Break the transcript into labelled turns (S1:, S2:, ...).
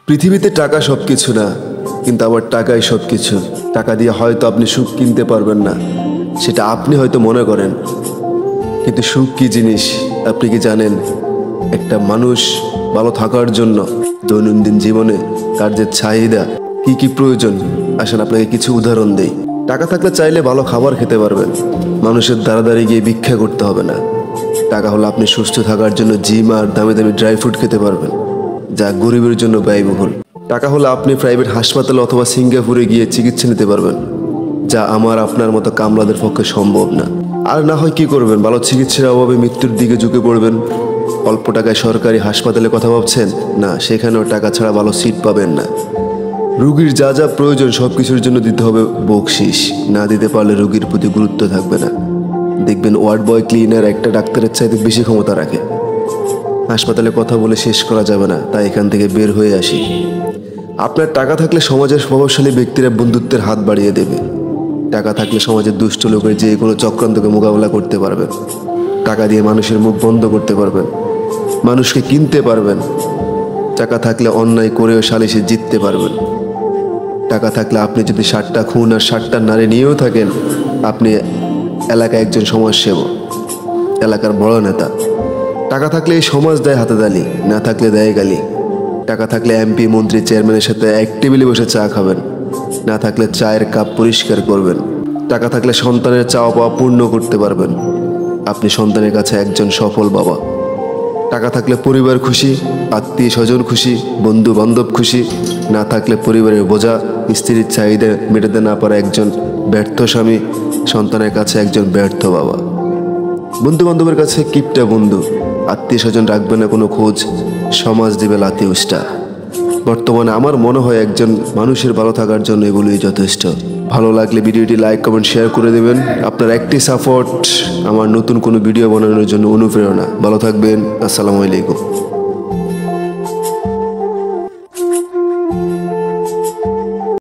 S1: পৃথিবীতে টাকা সবকিছু না, কিন্তু আবার টাকাই সবকিছু। টাকা দিয়ে হয়তো আপনি সুখ কিনতে পারবেন না, সেটা আপনি হয়তো মনে করেন, কিন্তু সুখ কি জিনিস আপনি কি জানেন? একটা মানুষ ভালো থাকার জন্য দৈনন্দিন জীবনে তার যে চাহিদা কি কি প্রয়োজন, আসেন আপনাকে কিছু উদাহরণ দেই। টাকা থাকলে চাইলে ভালো খাবার খেতে পারবেন, মানুষের দ্বারা গিয়ে ভিক্ষা করতে হবে না। টাকা হলে আপনি সুস্থ থাকার জন্য জিম আর দামি দামি ড্রাই ফ্রুট খেতে পারবেন, যা গরিবের জন্য ব্যয়বহুল। টাকা হলে আপনি প্রাইভেট হাসপাতালে অথবা সিঙ্গাপুরে গিয়ে চিকিৎসা নিতে পারবেন, যা আমার আপনার মতো কামলাদের পক্ষে সম্ভব না। আর না হয় কি করবেন? ভালো চিকিৎসার অভাবে মৃত্যুর দিকে ঝুঁকে পড়বেন। অল্প টাকায় সরকারি হাসপাতালে কথা ভাবছেন না, সেখানেও টাকা ছাড়া ভালো সিট পাবেন না। রুগীর যা যা প্রয়োজন সব কিছুর জন্য দিতে হবে বকশিস, না দিতে পারলে রুগীর প্রতি গুরুত্ব থাকবে না। দেখবেন ওয়ার্ড বয় ক্লিনার একটা ডাক্তারের চাইতে বেশি ক্ষমতা রাখে। হাসপাতালে কথা বলে শেষ করা যাবে না, তাই এখান থেকে বের হয়ে আসি। আপনার টাকা থাকলে সমাজের প্রভাবশালী ব্যক্তিরা বন্ধুত্বের হাত বাড়িয়ে দেবে। টাকা থাকলে সমাজের দুষ্ট লোকের যে কোনো চক্রান্তকে মোকাবেলা করতে পারবেন। টাকা দিয়ে মানুষের মুখ বন্ধ করতে পারবেন, মানুষকে কিনতে পারবেন। টাকা থাকলে অন্যায় করেও সালিশে জিততে পারবেন। টাকা থাকলে আপনি যদি 60টা খুন আর 60টা নারী নিয়েও থাকেন, আপনি এলাকায় একজন সমাজসেবক, এলাকার বড় নেতা। টাকা থাকলে এই সমাজ দেয় হাতে তালি, না থাকলে দেয় গালি। টাকা থাকলে এমপি মন্ত্রী চেয়ারম্যানের সাথে এক টেবিলে বসে চা খাবেন, না থাকলে চায়ের কাপ পরিষ্কার করবেন। টাকা থাকলে সন্তানের চাওয়া পাওয়া পূর্ণ করতে পারবেন, আপনি সন্তানের কাছে একজন সফল বাবা। টাকা থাকলে পরিবার খুশি, আত্মীয় স্বজন খুশি, বন্ধু বান্ধব খুশি। না থাকলে পরিবারের বোঝা, স্ত্রীর চাহিদা মেটাতে না পারা একজন ব্যর্থ স্বামী, সন্তানের কাছে একজন ব্যর্থ বাবা। বন্ধু বান্ধবের কাছে কিপটা বন্ধু, আত্মীয় স্বজন রাখবে না কোনো খোঁজ, সমাজ দেবে লাথি উষ্টা। বর্তমানে আমার মনে হয় একজন মানুষের ভালো থাকার জন্য এগুলোই যথেষ্ট। ভালো লাগলে ভিডিওটি লাইক কমেন্ট শেয়ার করে দেবেন। আপনার একটি সাপোর্ট আমার নতুন কোনো ভিডিও বানানোর জন্য অনুপ্রেরণা। ভালো থাকবেন, আসসালামু আলাইকুম।